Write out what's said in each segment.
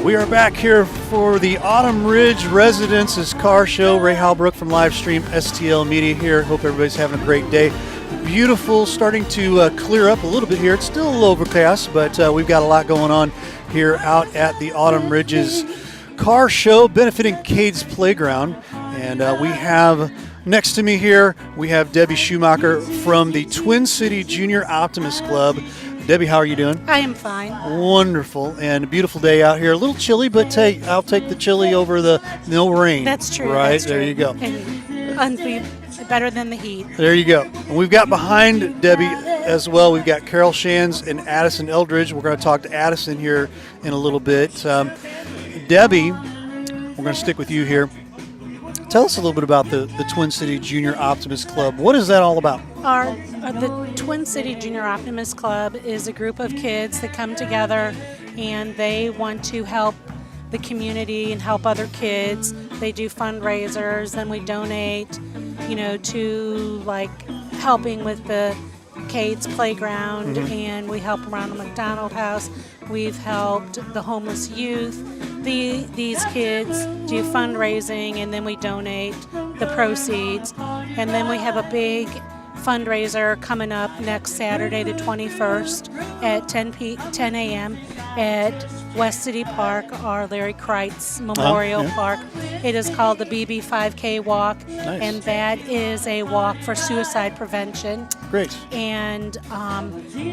We are back here for the Autumn Ridge Residences Car Show. Ray Halbrook from Livestream STL Media here. Hope everybody's having a great day. Beautiful, starting to clear up a little bit here. It's still a little overcast, but we've got a lot going on here out at the Autumn Ridges Car Show benefiting Kades Playground. And we have next to me here, we have Debbie Schumacher from the Twin City Junior Optimist Club. Debbie, how are you doing? I am fine. Wonderful, and a beautiful day out here. A little chilly, but hey, I'll take the chilly over the no rain. That's true. Right, that's there true. you go. And better than the heat. There you go. And we've got behind Debbie as well, we've got Carol Shands and Addison Eldridge. We're going to talk to Addison here in a little bit. Debbie, we're going to stick with you here. Tell us a little bit about the Twin City Junior Optimist Club. What is that all about? The Twin City Junior Optimist Club is a group of kids that come together and they want to help the community and help other kids. They do fundraisers, then we donate, to like helping with the Kades Playground, and we help around the McDonald House. We've helped the homeless youth. These kids do fundraising, and then we donate the proceeds. And then we have a big fundraiser coming up next Saturday, the 21st, at 10 a.m. at West City Park, our Larry Kreitz Memorial Park. It is called the BB 5K Walk, and that is a walk for suicide prevention. Great. And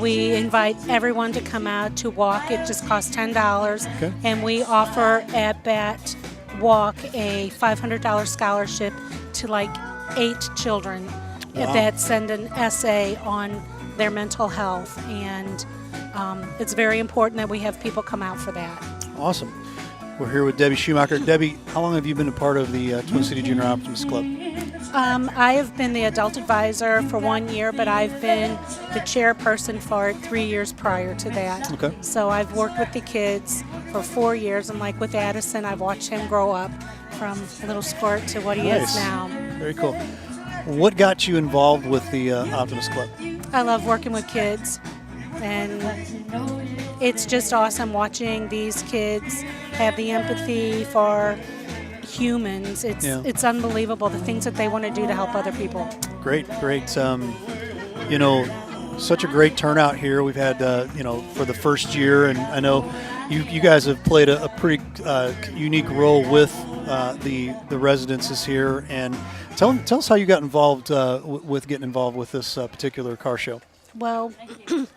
we invite everyone to come out to walk. It just costs $10, and we offer at that walk a $500 scholarship to like 8 children that send an essay on their mental health, and it's very important that we have people come out for that. Awesome. We're here with Debbie Schumacher. Debbie, how long have you been a part of the Twin City Junior Optimist Club? I have been the adult advisor for 1 year, but I've been the chairperson for 3 years prior to that. Okay. So I've worked with the kids for 4 years, and like with Addison, I've watched him grow up from a little squirt to what he is now. Very cool. What got you involved with the Optimist Club? I love working with kids, and it's just awesome watching these kids have the empathy for humans. It's unbelievable, the things that they want to do to help other people. Great. Such a great turnout here. We've had, for the first year, and I know you guys have played a pretty unique role with the residences here. And tell us how you got involved with getting involved with this particular car show. Well,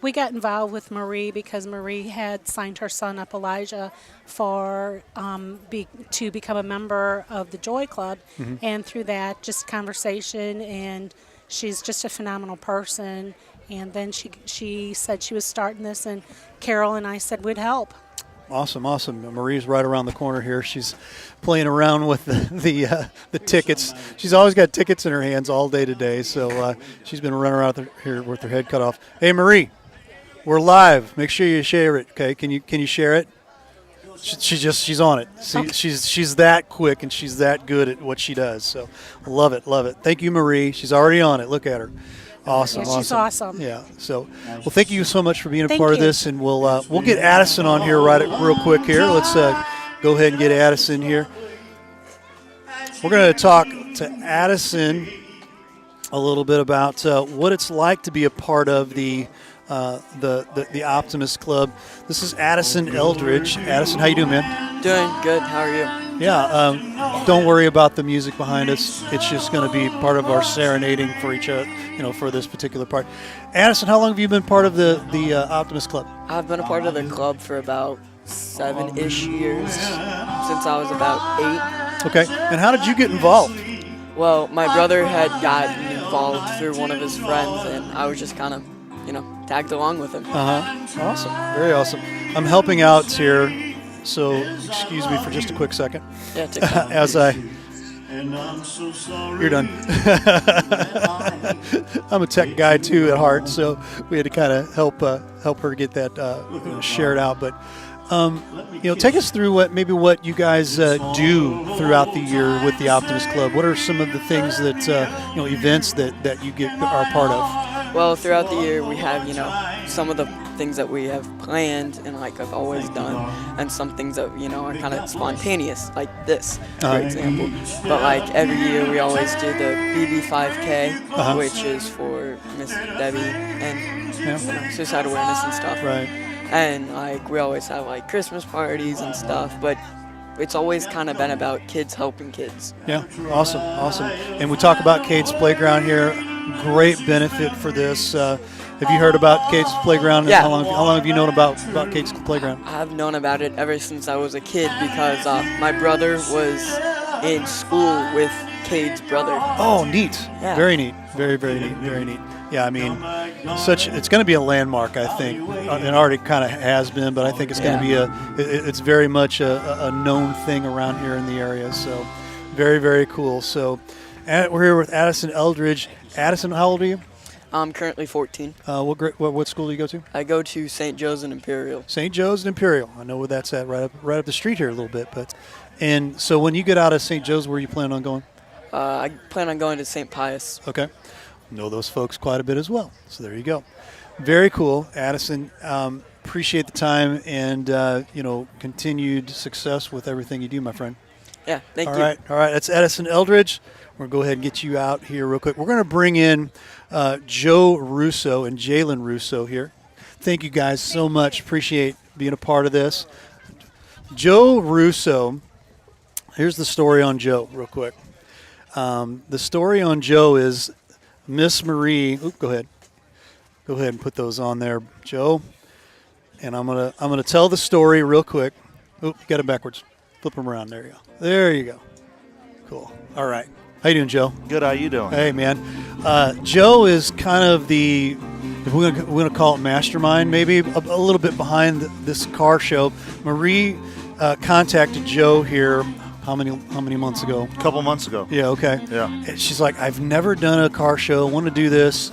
we got involved with Marie because Marie had signed her son up, Elijah, for to become a member of the Joy Club, and through that, just conversation, and she's just a phenomenal person. And then she said she was starting this, and Carol and I said we'd help. Awesome. Marie's right around the corner here. She's playing around with the tickets. She's always got tickets in her hands all day today, so she's been running around here with her head cut off. Hey, Marie, we're live. Make sure you share it, okay? Can you share it? She's on it. See, okay. She's that quick and she's that good at what she does. So love it. Thank you, Marie. She's already on it. Look at her. Awesome. Yeah, she's awesome. Yeah. So, well, thank you so much for being a part of this, and we'll get Addison on here real quick here. Let's go ahead and get Addison here. We're going to talk to Addison a little bit about what it's like to be a part of the Optimist Club. This is Addison Eldridge. Addison, how you doing, man? Doing good. How are you? Yeah. Don't worry about the music behind us. It's just going to be part of our serenading for each other, for this particular part. Addison, how long have you been part of the Optimist Club? I've been a part of the club for about 7-ish years, since I was about 8. Okay. And how did you get involved? Well, my brother had gotten involved through one of his friends, and I was just kind of tagged along with him. Awesome. Very awesome. I'm helping out here, so excuse me for just a quick second. Yeah, take time. As you're done. I'm a tech guy too at heart, so we had to kind of help her get that shared out. But take us through what you guys do throughout the year with the Optimist Club. What are some of the things that events that you are part of? Well, throughout the year we have some of the things that we have planned and like I've always done, and some things that are kind of spontaneous, like this, for example. But like every year we always do the BB5K, which is for Miss Debbie and suicide awareness and stuff. Right. And like we always have like Christmas parties and stuff, but it's always kind of been about kids helping kids. Yeah, awesome. And we talk about Kades Playground here. Great benefit for this. Have you heard about Kades Playground? Yeah. How long have you known about Kades Playground? I've known about it ever since I was a kid because my brother was in school with Kade's brother. Oh, neat. Yeah. Very neat. Very, very neat. Very neat. Yeah, I mean, it's going to be a landmark, I think. It already kind of has been, but I think it's going to be it's very much a known thing around here in the area. So very, very cool. So we're here with Addison Eldridge. Addison, how old are you? I'm currently 14. What school do you go to? I go to St. Joe's and Imperial. St. Joe's and Imperial. I know where that's at, right up the street here a little bit. And so when you get out of St. Joe's, where you plan on going? I plan on going to St. Pius. Okay. Know those folks quite a bit as well. So there you go. Very cool, Addison. Appreciate the time and continued success with everything you do, my friend. Yeah, thank you. All right. That's Addison Eldridge. We're going to go ahead and get you out here real quick. We're going to bring in Joe Russo and Jalen Russo here. Thank you guys so much. Appreciate being a part of this. Joe Russo, here's the story on Joe real quick. The story on Joe is Miss Marie. Go ahead and put those on there, Joe. And I'm gonna tell the story real quick. You got it backwards. Flip them around. There you go. There you go. Cool. All right. How you doing, Joe? Good. How you doing? Hey, man. Joe is kind of the, if we're gonna call it mastermind, maybe a little bit behind this car show. Marie contacted Joe here. How many months ago? A couple months ago. Yeah. Okay. Yeah. And she's like, I've never done a car show. Want to do this?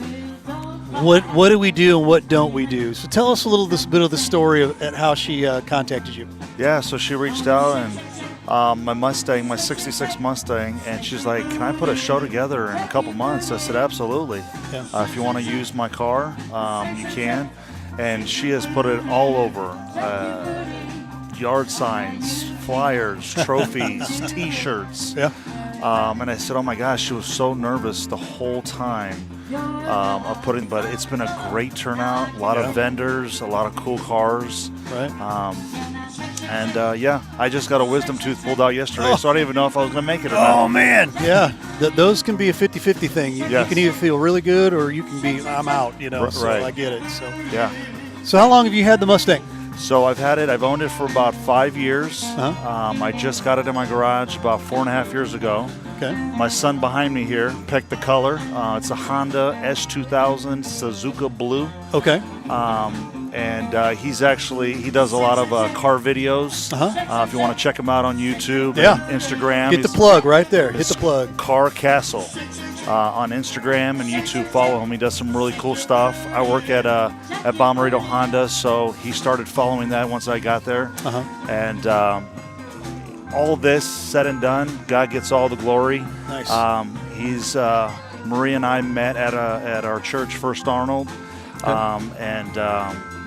What do we do and what don't we do? So tell us a little bit of the story at how she contacted you. Yeah. So she reached out and my Mustang, my '66 Mustang, and she's like, "Can I put a show together in a couple months?" I said, "Absolutely. Yeah. If you want to use my car, you can." And she has put it all over. Yard signs, flyers, trophies, T-shirts. Yeah. And I said, "Oh my gosh," she was so nervous the whole time of putting. But it's been a great turnout. A lot of vendors, a lot of cool cars. Right. I just got a wisdom tooth pulled out yesterday, so I don't even know if I was going to make it or not. Oh man. Yeah. Those can be a 50-50 thing. You can either feel really good or you can be, I'm out. So right. I get it. So Yeah. So how long have you had the Mustang? So I've owned it for about 5 years. Uh-huh. I just got it in my garage about 4.5 years ago. Okay. My son behind me here picked the color. It's a Honda S2000 Suzuka Blue. Okay. He does a lot of car videos. Uh-huh. If you want to check him out on YouTube Yeah. and Instagram. Get the plug right there. Hit the plug. Car Castle on Instagram and YouTube. Follow him. He does some really cool stuff. I work at Bomarito Honda, so he started following that once I got there. Uh-huh. And all this said and done, God gets all the glory. Nice. Marie and I met at our church, First Arnold,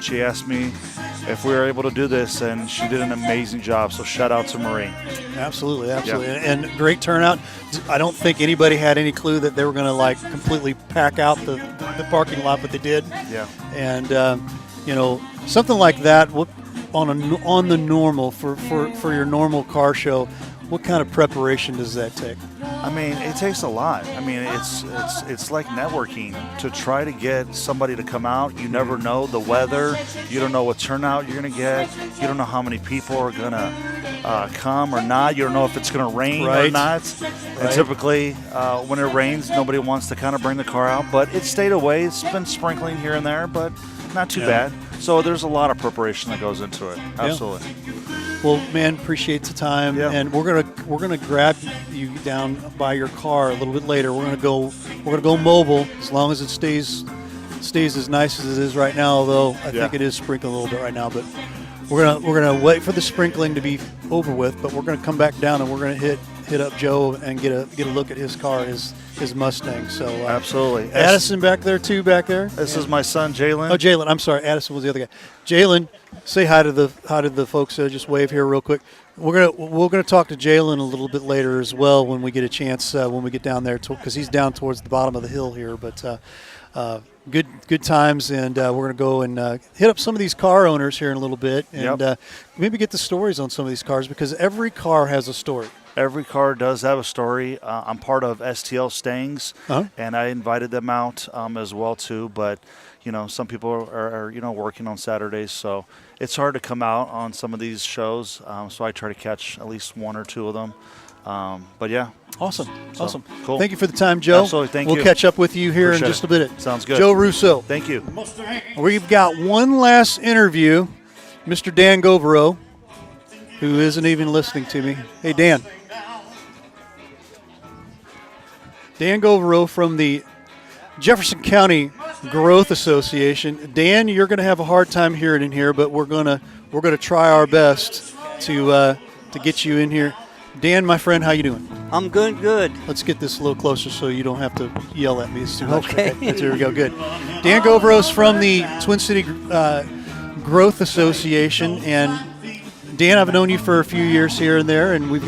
she asked me if we were able to do this, and she did an amazing job. So shout out to Marie. Absolutely. And great turnout. I don't think anybody had any clue that they were going to completely pack out the parking lot, but they did. Yeah. And something like that on the normal for your normal car show. What kind of preparation does that take? I mean, it takes a lot. I mean, it's like networking to try to get somebody to come out. You never know the weather. You don't know what turnout you're going to get. You don't know how many people are going to come or not. You don't know if it's going to rain or not. And typically, when it rains, nobody wants to kind of bring the car out. But it stayed away. It's been sprinkling here and there, but not too bad. So there's a lot of preparation that goes into it. Absolutely. Yeah. Well, man, appreciate the time, and we're gonna grab you down by your car a little bit later. We're gonna go mobile as long as it stays as nice as it is right now. Although I think it is sprinkling a little bit right now, but we're gonna wait for the sprinkling to be over with. But we're gonna come back down and we're gonna hit hit up Joe and get a look at his car, his Mustang. So Absolutely. Addison back there too, back there. This is my son, Jalen. Oh, Jalen. I'm sorry, Addison was the other guy. Jalen, say hi to the folks. Just wave here real quick. We're gonna talk to Jalen a little bit later as well when we get a chance when we get down there because he's down towards the bottom of the hill here. But good times, and we're gonna go and hit up some of these car owners here in a little bit, and maybe get the stories on some of these cars because every car has a story. Every car does have a story. I'm part of STL Stangs, and I invited them out as well too. But some people are working on Saturdays, so it's hard to come out on some of these shows. So I try to catch at least one or two of them. But yeah. Awesome. Cool. Thank you for the time, Joe. Absolutely. Thank you. We'll catch up with you here in just a bit. Sounds good. Joe Russo. Thank you. We've got one last interview. Mr. Dan Govero, who isn't even listening to me. Hey, Dan. Dan Govero from the Jefferson County Growth Association. Dan, you're going to have a hard time hearing in here, but we're going to try our best to get you in here. Dan, my friend, how you doing? I'm good. Let's get this a little closer so you don't have to yell at me. It's too much. Okay. There we go. Good. Dan Govero's from the Twin City Growth Association, and Dan, I've known you for a few years here and there, and we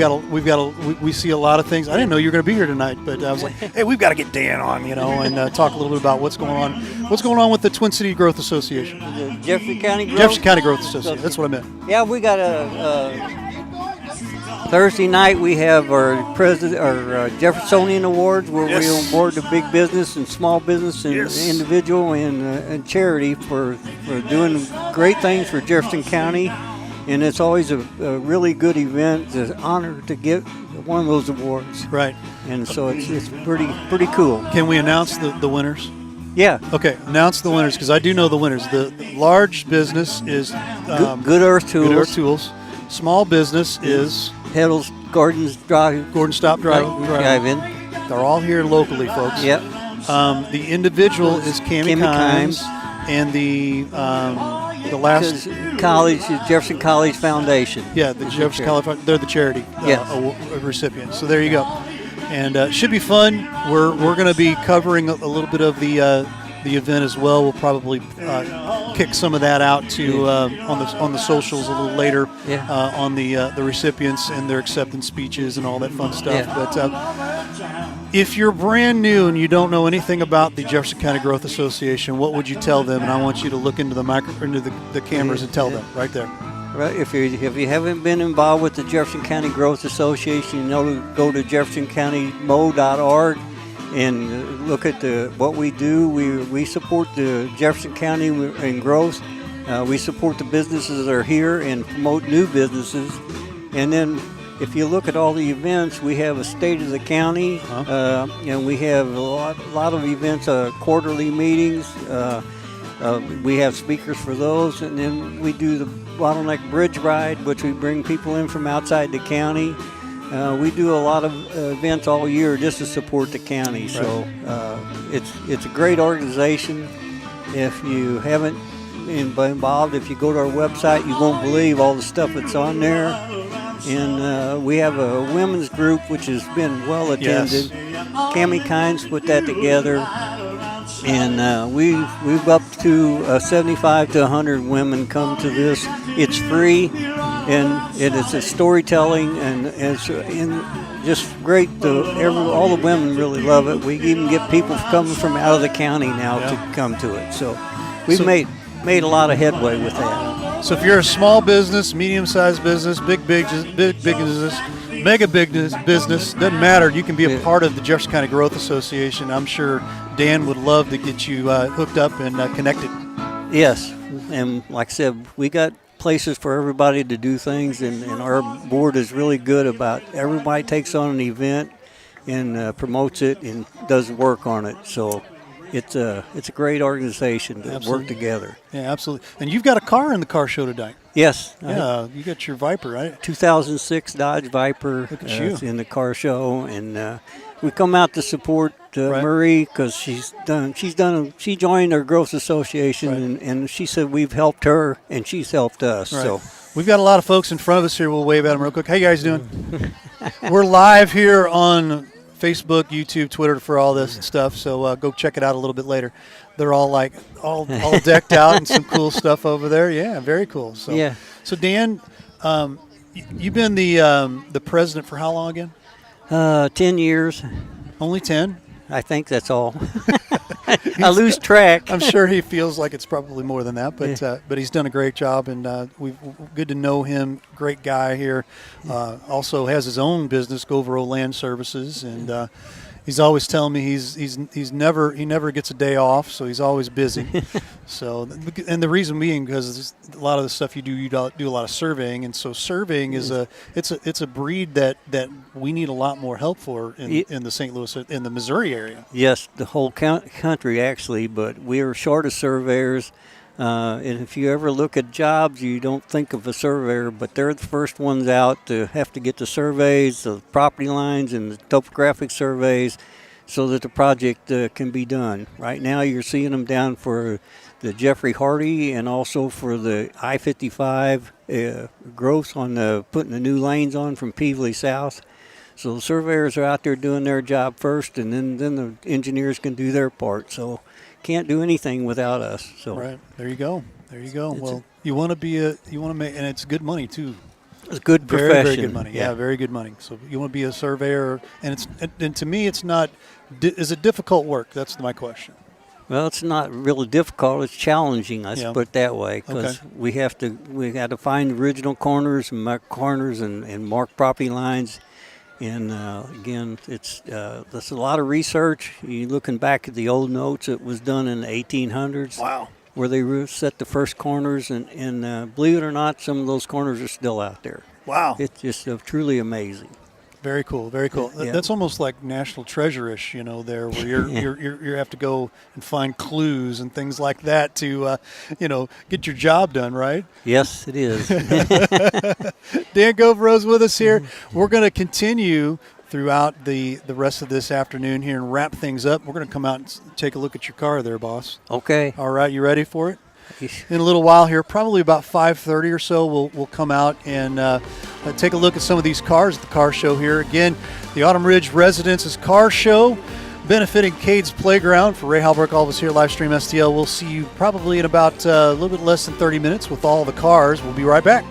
see a lot of things. I didn't know you were going to be here tonight, but I was like, hey, we've got to get Dan on, and talk a little bit about what's going on. What's going on with the Twin City Growth Association? The Jefferson County Growth? Jefferson County Growth Association. That's what I meant. Yeah, we got a Thursday night. We have our Jeffersonian Awards, where we award the big business and small business and individual and charity for doing great things for Jefferson County. And it's always a really good event. It's an honor to get one of those awards. Right. And so it's pretty cool. Can we announce the winners? Yeah. Okay, announce the winners because I do know the winners. The large business is Good Earth Tools. Good Earth Tools. Small business is Heddle's Gordon's Drive. Gordon Stop Drive. Drive-In. They're all here locally, folks. Yep. The individual is Cammie Kimes, and the last college, Jefferson College Foundation. Yeah, the Jefferson College. They're the charity recipient. So there you go, and should be fun. We're going to be covering a little bit of the event as well. We'll probably kick some of that out to on the socials a little later on the recipients and their acceptance speeches and all that fun stuff. But if you're brand new and you don't know anything about the Jefferson County Growth Association, what would you tell them? And I want you to look into the cameras and tell them right there. Right. If you haven't been involved with the Jefferson County Growth Association, go to jeffersoncountymo.org and look at what we do. We support the Jefferson County and growth. We support the businesses that are here and promote new businesses. And then if you look at all the events, we have a State of the County, and we have a lot of events, quarterly meetings. We have speakers for those, and then we do the Bottleneck Bridge Ride, which we bring people in from outside the county. We do a lot of events all year just to support the county. Right. So it's a great organization. If you haven't been involved, if you go to our website, you won't believe all the stuff that's on there. And we have a women's group which has been well attended. Cammie Kimes put that together. And we've up to 75 to 100 women come to this. It's free, and it's a storytelling, and it's just great. All the women really love it. We even get people coming from out of the county now to come to it. So we've made a lot of headway with that. So if you're a small business, medium-sized business, big business, mega business, doesn't matter. You can be a part of the Jefferson County Growth Association. I'm sure Dan would love to get you hooked up and connected. Yes, and like I said, we got places for everybody to do things, and our board is really good about everybody takes on an event and promotes it and does work on it. So it's a great organization to work together. Yeah, absolutely. And you've got a car in the car show tonight. Yes. Yeah, you got your Viper, right? 2006 Dodge Viper. Look at you. In the car show, and we come out to support Marie because she joined our growth association, and she said we've helped her and she's helped us. Right. So we've got a lot of folks in front of us here. We'll wave at them real quick. How you guys doing? We're live here on Facebook, YouTube, Twitter for all this stuff. So go check it out a little bit later. They're all like all decked out and some cool stuff over there. Yeah, very cool. So Yeah. So Dan, you've been the president for how long again? 10 years. Only 10. I think that's all. I lose track. I'm sure he feels like it's probably more than that, but he's done a great job, and we've good to know him. Great guy here. Also has his own business, Govero Land Services, and he's always telling me he never gets a day off, so he's always busy. So, and the reason being because a lot of the stuff you do a lot of surveying, and so surveying is it's a breed that we need a lot more help for in the St. Louis, in the Missouri area. Yes, the whole country actually, but we are short of surveyors. And if you ever look at jobs, you don't think of a surveyor, but they're the first ones out to have to get the surveys, the property lines, and the topographic surveys so that the project can be done. Right now you're seeing them down for the Jeffrey Hardy and also for the I-55 growth on putting the new lanes on from Peevely South. So the surveyors are out there doing their job first, and then the engineers can do their part. So can't do anything without us. So right there you go. Well, you want to make, and it's good money too. It's a good profession. Very good money. Yeah, very good money. So you want to be a surveyor, and to me, it's not. Is it difficult work? That's my question. Well, it's not really difficult. It's challenging. Let's put it that way, because we got to find original corners and mark corners and mark property lines. And again, there's a lot of research. You looking back at the old notes, it was done in the 1800s. Wow. Where they set the first corners, and believe it or not, some of those corners are still out there. Wow. It's just truly amazing. Very cool, very cool. Yeah. That's almost like National Treasure-ish, there, where you have to go and find clues and things like that to, get your job done, right? Yes, it is. Dan Govero's with us here. We're going to continue throughout the rest of this afternoon here and wrap things up. We're going to come out and take a look at your car there, boss. Okay. All right, you ready for it? In a little while here, probably about 5:30 or so, we'll come out and take a look at some of these cars at the car show here. Again, the Autumn Ridge Residences Car Show, benefiting Kades Playground. For Ray Halbrook, all of us here, Livestream STL. We'll see you probably in about a little bit less than 30 minutes with all the cars. We'll be right back.